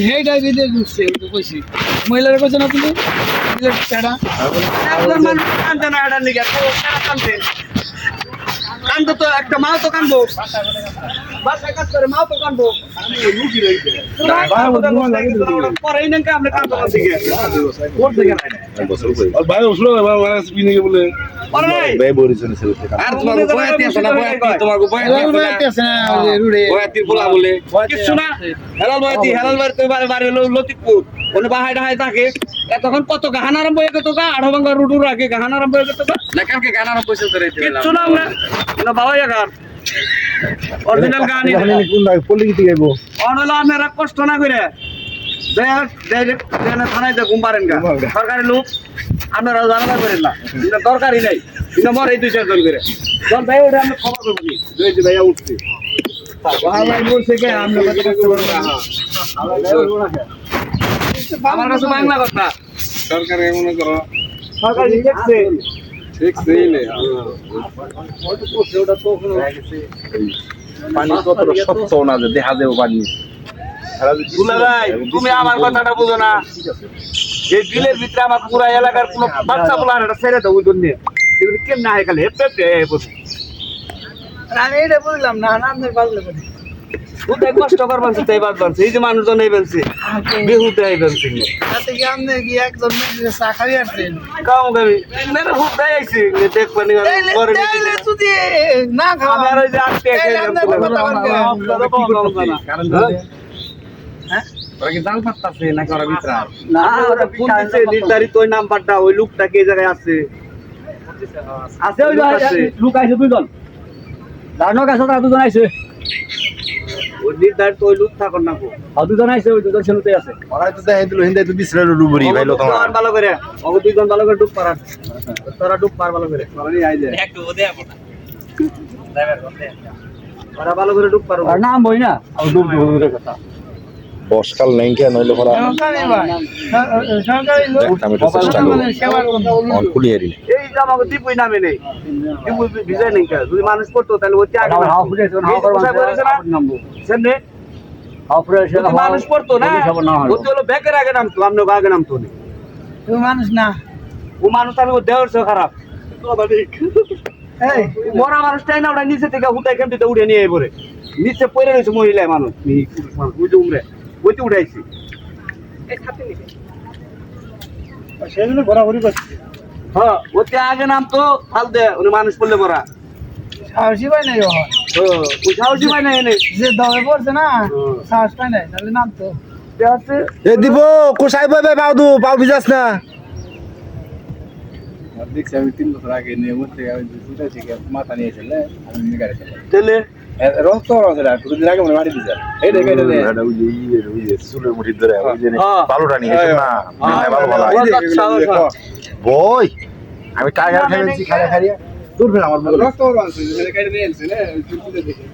হেইটা দিতে ঘুরছে কইছি মহিলার কইছে না তুমি টাটা একজন মানুষ কান্দে না এটা নিকে তো কান্দে কান্দো তো একটা মাও তো কান্দো বাসায় কাজ করে মাও তো কান্দো লুকি রইছে পরে ইনকে আপনি কান্দো না দিকে কোট দিকে না আর ভাই উঠলো ভাই স্পিনে বলে পরে নাই ভাই বরিছেন ছেলেটা আর তোমার বয়াতি আছে না বয়াতি তোমার বয়াতি আছে না রুড়ে বয়াতি বলা বলে কিছু না হেলাল বয়াতি হেলাল বাড়ি তুই বাড়ি হলো লতিকপুর ওনে বাহাই ডাহাই থাকে তখন কত গাহান আরম্ভ হয়ে গেত গা 8 ভাঙা রুডুর আগে গাহান আরম্ভ হয়ে গেত গা না কালকে গাহান আরম্ভ হইছে তো রেতে কিছু না না বাবা গান অরিজিনাল গান কোন ভাই পল্লি থেকে আইবো অনলা আপনারা কষ্ট না করে থানায় যে ঘুম পারেন গা সরকারি লোক আপনারা জানালা করেন না এটা দরকারই নাই কিন্তু মর এই 2-4 জন করে জন ভাই ওটা আমরা খবর করবো নি যে ভাইয়া উঠছে ভাই বলছে কে আমরা কথা করতে পারবো না আমার কাছে বাংলা কথা সরকারে মনে করো সরকার দেখছে ঠিক দেইলে পানি কতটা স্বচ্ছ না যে দেখা দেও পানি দুলা ভাই তুমি আমার কথাটা বুঝো না এই বিলের ভিতরে আমার পুরা এলাকার কোনো বাচ্চা বলা এটা ছেড়ে দাও ওই জন্য এগুলো কেমন হয় খালি হেপে আমি এটা বুঝলাম না না আপনার পাগলে করে কোথায় কষ্ট করবেন তাই বাদ বানছে এই যে মানুষজন এই বলছে বেহুতে এই বলছে তাতে কি আপনি কি একজন চা খাই আসছেন কাম গাবি মেরে হুট আইছি দেখবেন করে তাইলে যদি না খাওয়া আমার ওই যে আটকে তাইলে আপনার কথা বলবেন। ওরা কি জাল পাত্তাছে নাকি ওরা বিতরা না ওরা ফোন দিছে নির্ধারিত ওই নাম্বারটা ওই লোকটা কি জায়গায় আছে আছে ওই লোক আইছে দুইজন দাঁড়ানো কাছে তারা দুজন আইছে ওই নির্ধারিত ওই লোক থাকুন না কো দুজন আইছে ওই দুজন ছেলেতে আছে ওরা তো দেখাই দিল হিন্দাই তো বিছরা ডুবুরি ভাই লোক আমার ভালো করে ওগো দুইজন ভালো করে ডুব পারান তোরা ডুব পার ভালো করে ওরাই আই যায় একটু দেয়া পড়া ড্রাইভার বলতে ওরা ভালো করে ডুব পারো আর নাম বই না আর ডুব ডুবের কথা বসকাল নাই কেন হইলো পড়া সরকারি ভাই সরকারি লোক আমি তো চেষ্টা করব সেবা করুন অন কুলিয়ারি এই যে আমাকে দীপুই নামে নেই দীপুই ভিজে নেই কা যদি মানুষ পড়তো তাহলে ওই আগে হাও ফুটে হাও করবা নামবো সামনে হাও ফুটে যদি মানুষ পড়তো না ওই হলো ব্যাকের আগে নামতো আমনে আগে নামতো না তুমি মানুষ না ও মানুষ আমি ও দেওয়ার সে খারাপ এই মরা মানুষটাই না ওটা নিচে থেকে হুদাই কেমন উড়ে নিয়ে পড়ে নিচে পড়ে রয়েছে মহিলা মানুষ বুঝে উমরে বইতে উঠাইছি সেজন্য বরাবরই করছে হ্যাঁ ওতে আগে নাম তো ফাল দে উনি মানুষ পড়লে পড়া সাহসী পাই নাই ও ওই সাহসী পাই না এনে যে দমে পড়ছে না সাহস পাই নাই তাহলে নাম তো এ দিব কোসাই বই বাউ দু পাউ বিজাস না দেখছি আমি 3 বছর আগে নিয়ে মধ্যে আমি দুটা থেকে মাথা নিয়েছিল আমি গাড়ি চালাই তেলে রক্ত রক্ত আর দুদিন আগে মনে মারি দিছে এই দেখে এটা দে এটা ওই যে সুলের মুঠি ধরে ওই যে ভালোটা নিয়ে এসে না ভালো ভালো বই আমি টাইগার খেলেছি খাড়া খাড়িয়া দূর ফের আমার বলে রক্ত রক্ত এটা কেটে নিয়ে এসেছে না চুলতে দেখে